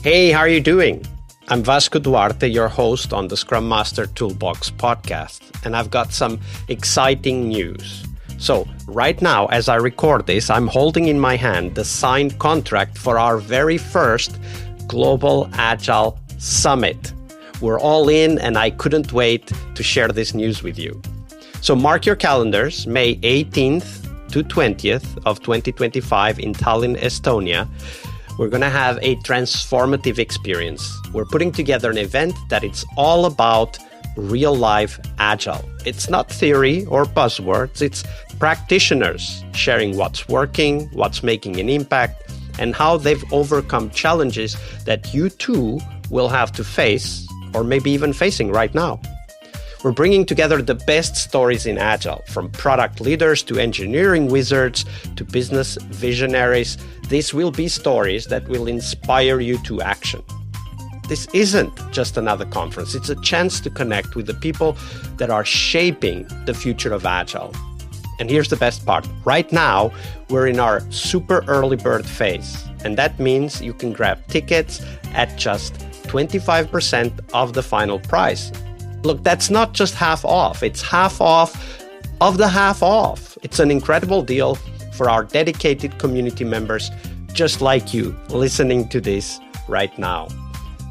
Hey, how are you doing? I'm Vasco Duarte, your host on the Scrum Master Toolbox podcast, and I've got some exciting news. So, right now, as I record this, I'm holding in my hand the signed contract for our very first Global Agile Summit. We're all in, and I couldn't wait to share this news with you. So mark your calendars, May 18th to 20th of 2025 in Tallinn, Estonia. We're going to have a transformative experience. We're putting together an event that it's all about real-life Agile. It's not theory or buzzwords. It's practitioners sharing what's working, what's making an impact, and how they've overcome challenges that you too will have to face, or maybe even facing right now. We're bringing together the best stories in Agile, from product leaders to engineering wizards to business visionaries. These will be stories that will inspire you to action. This isn't just another conference. It's a chance to connect with the people that are shaping the future of Agile. And here's the best part. Right now, we're in our super early bird phase. And that means you can grab tickets at just 25% of the final price. Look, that's not just half off. It's half off of the half off. It's an incredible deal for our dedicated community members, just like you, listening to this right now.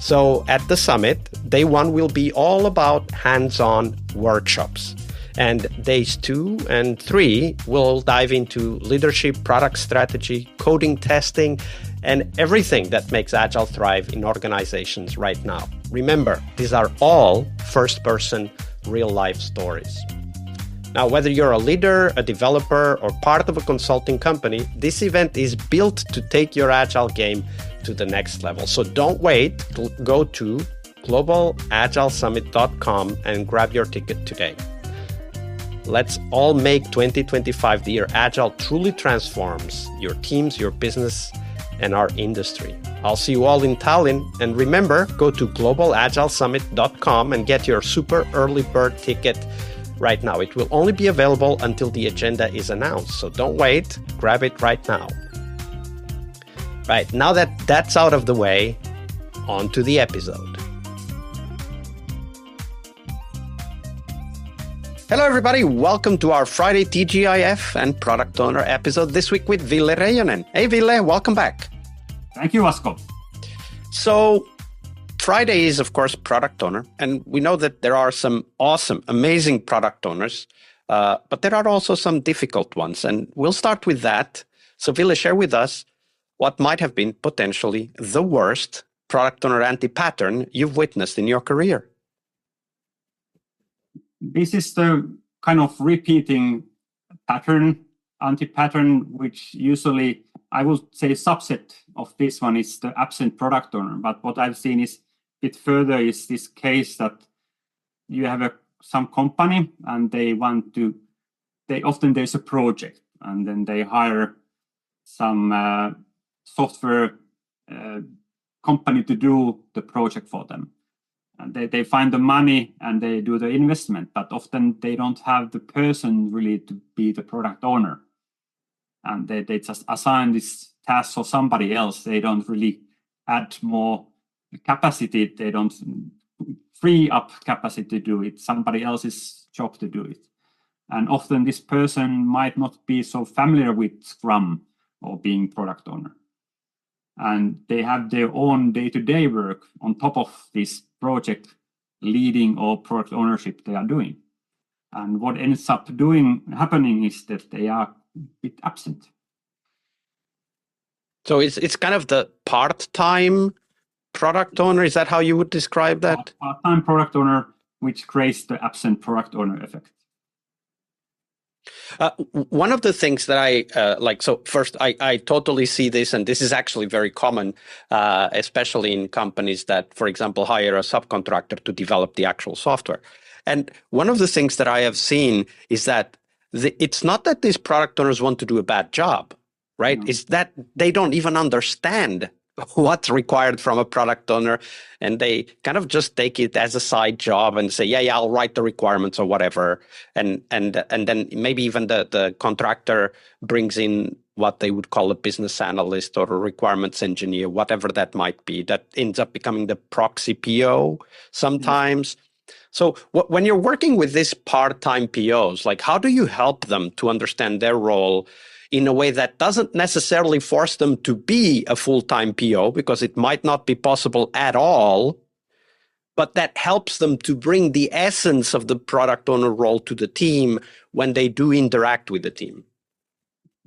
So at the summit, day one will be all about hands-on workshops. And days 2 and 3 will dive into leadership, product strategy, coding, testing, and everything that makes Agile thrive in organizations right now. Remember, these are all first-person, real-life stories. Now, whether you're a leader, a developer, or part of a consulting company, this event is built to take your Agile game to the next level. So don't wait. Go to globalagilesummit.com and grab your ticket today. Let's all make 2025 the year Agile truly transforms your teams, your business, and our industry. I'll see you all in Tallinn. And remember, go to globalagilesummit.com and get your super early bird ticket right now. It will only be available until the agenda is announced. So don't wait. Grab it right now. Right, now that that's out of the way, on to the episode. Hello, everybody. Welcome to our Friday TGIF and Product Owner episode this week with Ville Reijonen. Hey, Ville, welcome back. Thank you, Vasco. So Friday is, of course, Product Owner. And we know that there are some awesome, amazing product owners, but there are also some difficult ones. And we'll start with that. So Ville, share with us what might have been potentially the worst product owner anti-pattern you've witnessed in your career. This is the kind of repeating pattern, anti-pattern, which usually, I would say, subset of this one is the absent product owner. But what I've seen is a bit further is this case that you have some company and often there's a project and then they hire some software company to do the project for them. And they find the money and they do the investment, but often they don't have the person really to be the product owner. And they just assign this task for somebody else. They don't really add more capacity. They don't free up capacity to do it. Somebody else's job to do it. And often this person might not be so familiar with Scrum or being product owner. And they have their own day-to-day work on top of this project leading or product ownership they are doing. And what ends up happening is that they are a bit absent. So it's kind of the part-time product owner. Is that how you would describe that? Part-time product owner, which creates the absent product owner effect. One of the things that I like, so first, I totally see this, and this is actually very common, especially in companies that, for example, hire a subcontractor to develop the actual software. And one of the things that I have seen is that it's not that these product owners want to do a bad job, right? No. It's that they don't even understand what's required from a product owner, and they kind of just take it as a side job and say, yeah, I'll write the requirements or whatever, and then maybe even the contractor brings in what they would call a business analyst or a requirements engineer, whatever that might be, that ends up becoming the proxy PO sometimes. Yes. So when you're working with these part-time POs, like how do you help them to understand their role in a way that doesn't necessarily force them to be a full-time PO, because it might not be possible at all, but that helps them to bring the essence of the product owner role to the team when they do interact with the team?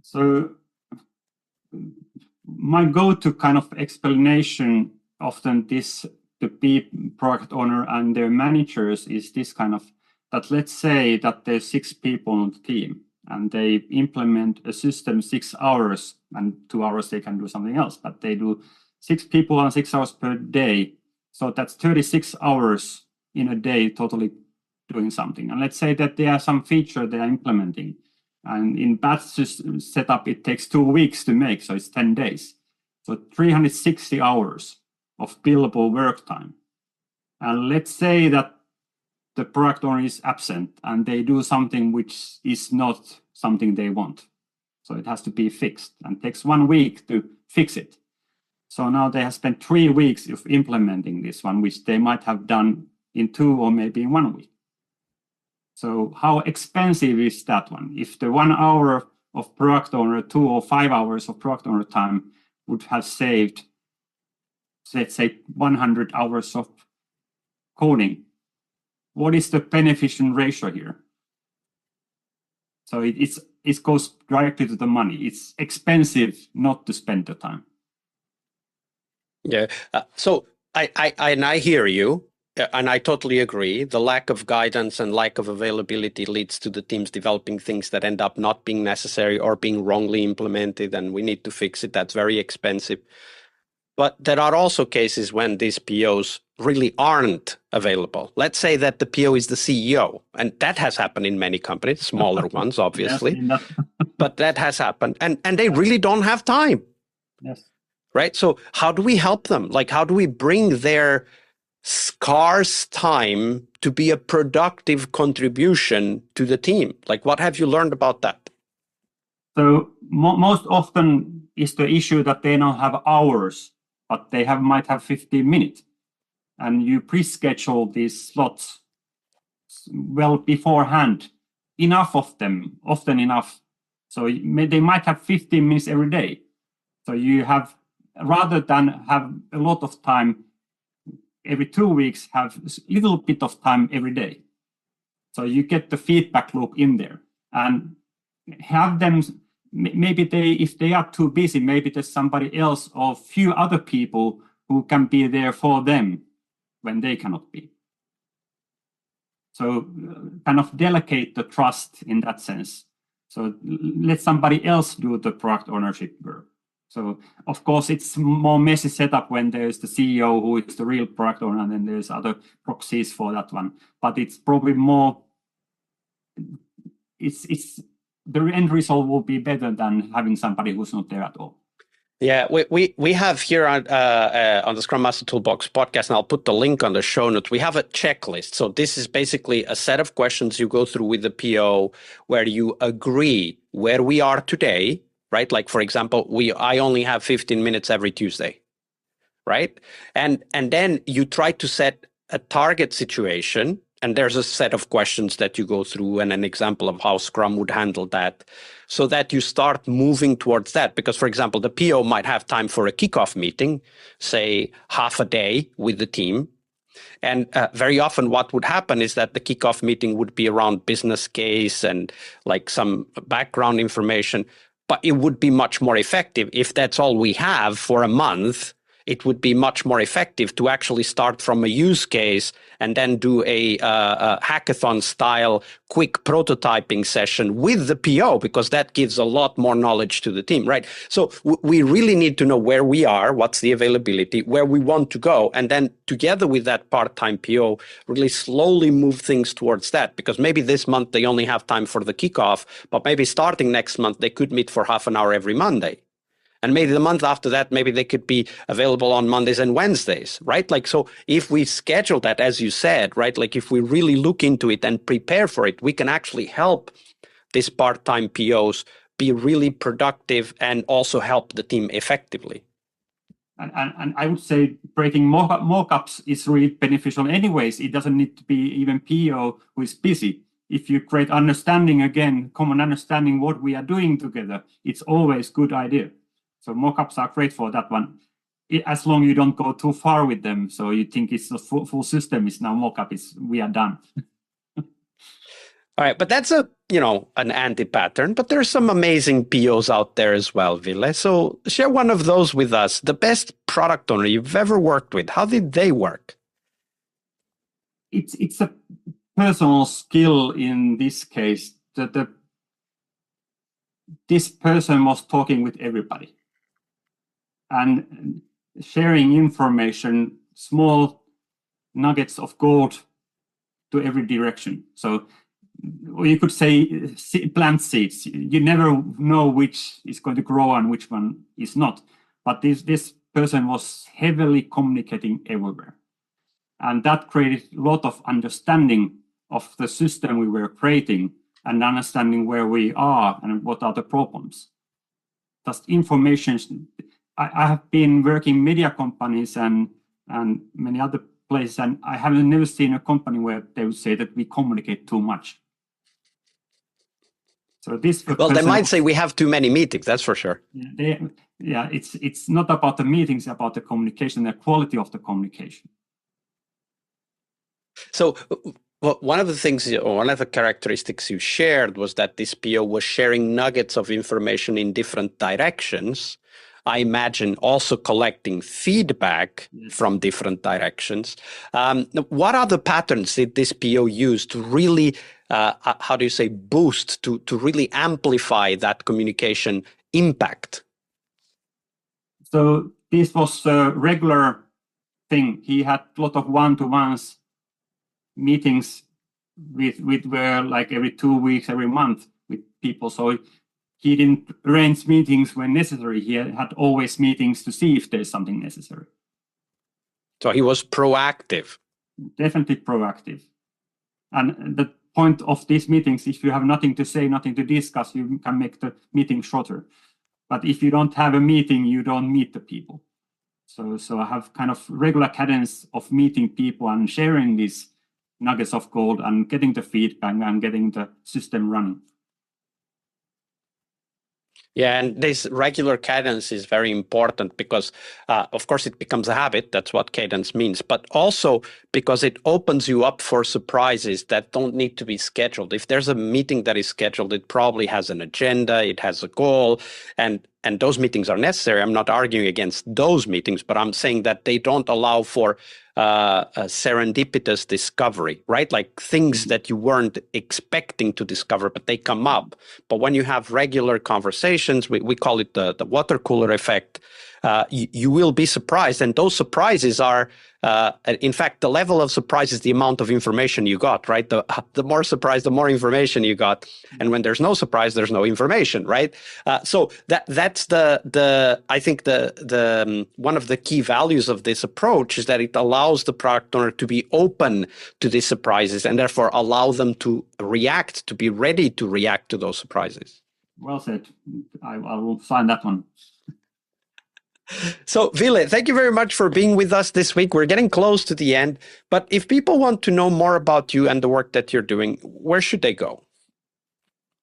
So my go-to kind of explanation often this to be product owner and their managers is this kind of, that let's say that there's 6 people on the team and they implement a system 6 hours and 2 hours they can do something else, but they do 6 people on 6 hours per day. So that's 36 hours in a day totally doing something. And let's say that there are some feature they are implementing. And in batch setup, it takes 2 weeks to make, so it's 10 days. So 360 hours of billable work time. And let's say that the product owner is absent and they do something which is not something they want. So it has to be fixed and takes 1 week to fix it. So now they have spent 3 weeks of implementing this one, which they might have done in 2 or maybe in 1 week. So how expensive is that one? If the 1 hour of product owner, 2 or 5 hours of product owner time would have saved, let's say, 100 hours of coding, what is the beneficial ratio here? So it goes directly to the money. It's expensive not to spend the time. Yeah. So I hear you. And I totally agree. The lack of guidance and lack of availability leads to the teams developing things that end up not being necessary or being wrongly implemented, and we need to fix it. That's very expensive. But there are also cases when these POs really aren't available. Let's say that the PO is the CEO, and that has happened in many companies, smaller ones, obviously. Yes, but that has happened, and they really don't have time. Yes. Right? So how do we help them? Like, how do we bring their scarce time to be a productive contribution to the team? Like, what have you learned about that? So most often is the issue that they don't have hours, but they might have 15 minutes. And you pre-schedule these slots well beforehand, enough of them, often enough. So they might have 15 minutes every day. So you have, rather than have a lot of time every 2 weeks, have a little bit of time every day. So you get the feedback loop in there and have them, maybe if they are too busy, maybe there's somebody else or a few other people who can be there for them when they cannot be. So kind of delegate the trust in that sense. So let somebody else do the product ownership work. So, of course, it's more messy setup when there's the CEO who is the real product owner, and then there's other proxies for that one. But it's probably more, the end result will be better than having somebody who's not there at all. Yeah, we have here on the Scrum Master Toolbox podcast, and I'll put the link on the show notes. We have a checklist. So this is basically a set of questions you go through with the PO where you agree where we are today. Right? Like, for example, I only have 15 minutes every Tuesday, right? And then you try to set a target situation, and there's a set of questions that you go through and an example of how Scrum would handle that, so that you start moving towards that. Because, for example, the PO might have time for a kickoff meeting, say half a day with the team. And very often what would happen is that the kickoff meeting would be around business case and like some background information. But it would be much more effective if that's all we have for a month. It would be much more effective to actually start from a use case and then do a hackathon style quick prototyping session with the PO, because that gives a lot more knowledge to the team, right? So we really need to know where we are, what's the availability, where we want to go, and then together with that part-time PO, really slowly move things towards that, because maybe this month they only have time for the kickoff, but maybe starting next month they could meet for half an hour every Monday. And maybe the month after that, maybe they could be available on Mondays and Wednesdays, right? Like, so if we schedule that, as you said, right, like if we really look into it and prepare for it, we can actually help these part-time POs be really productive and also help the team effectively. And I would say creating mock-ups is really beneficial anyways. It doesn't need to be even PO who is busy. If you create understanding again, common understanding what we are doing together, it's always a good idea. So mock-ups are great for that one, as long as you don't go too far with them. So you think it's the full system is now mock-up, we are done. All right, but that's an anti-pattern, but there's some amazing POs out there as well, Ville. So share one of those with us, the best product owner you've ever worked with. How did they work? It's a personal skill in this case that this person was talking with everybody and sharing information, small nuggets of gold to every direction. So you could say plant seeds. You never know which is going to grow and which one is not. But this person was heavily communicating everywhere. And that created a lot of understanding of the system we were creating and understanding where we are and what are the problems. Just information. I have been working in media companies and many other places, and I haven't never seen a company where they would say that we communicate too much. So they might say we have too many meetings. That's for sure. It's not about the meetings, about the communication, the quality of the communication. So one of the things, one of the characteristics you shared was that this PO was sharing nuggets of information in different directions. I imagine also collecting feedback from different directions. What other patterns did this PO use to really, boost, to really amplify that communication impact? So this was a regular thing. He had a lot of one-to-ones meetings with were like every 2 weeks, every month with people. So he didn't arrange meetings when necessary. He had always meetings to see if there's something necessary. So he was proactive. Definitely proactive. And the point of these meetings, if you have nothing to say, nothing to discuss, you can make the meeting shorter. But if you don't have a meeting, you don't meet the people. So I have kind of regular cadence of meeting people and sharing these nuggets of gold and getting the feedback and getting the system running. Yeah, and this regular cadence is very important because, of course, it becomes a habit. That's what cadence means. But also because it opens you up for surprises that don't need to be scheduled. If there's a meeting that is scheduled, it probably has an agenda, it has a goal, and those meetings are necessary. I'm not arguing against those meetings, but I'm saying that they don't allow for a serendipitous discovery, right? Like things that you weren't expecting to discover, but they come up. But when you have regular conversations, we call it the water cooler effect, you will be surprised. And those surprises are, in fact, the level of surprise is the amount of information you got, right? The more surprise, the more information you got. And when there's no surprise, there's no information, right? So that's I think the one of the key values of this approach is that it allows the product owner to be open to these surprises and therefore allow them to react, to be ready to react to those surprises. Well said. I will sign that one. So, Ville, thank you very much for being with us this week. We're getting close to the end, but if people want to know more about you and the work that you're doing, where should they go?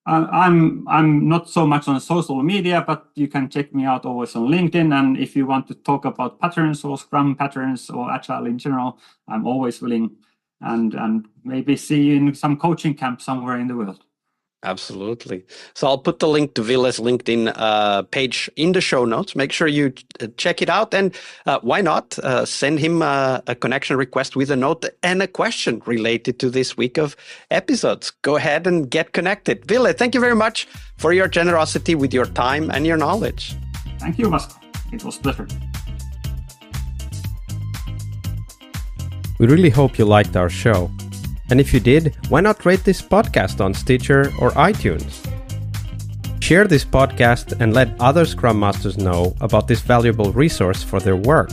I'm not so much on social media, but you can check me out always on LinkedIn. And if you want to talk about patterns or Scrum patterns or Agile in general, I'm always willing and maybe see you in some coaching camp somewhere in the world. Absolutely. So I'll put the link to Ville's LinkedIn page in the show notes. Make sure you check it out. And why not send him a connection request with a note and a question related to this week of episodes. Go ahead and get connected. Ville, thank you very much for your generosity with your time and your knowledge. Thank you, Vasco. It was a pleasure. We really hope you liked our show. And if you did, why not rate this podcast on Stitcher or iTunes? Share this podcast and let other Scrum Masters know about this valuable resource for their work.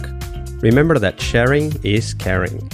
Remember that sharing is caring.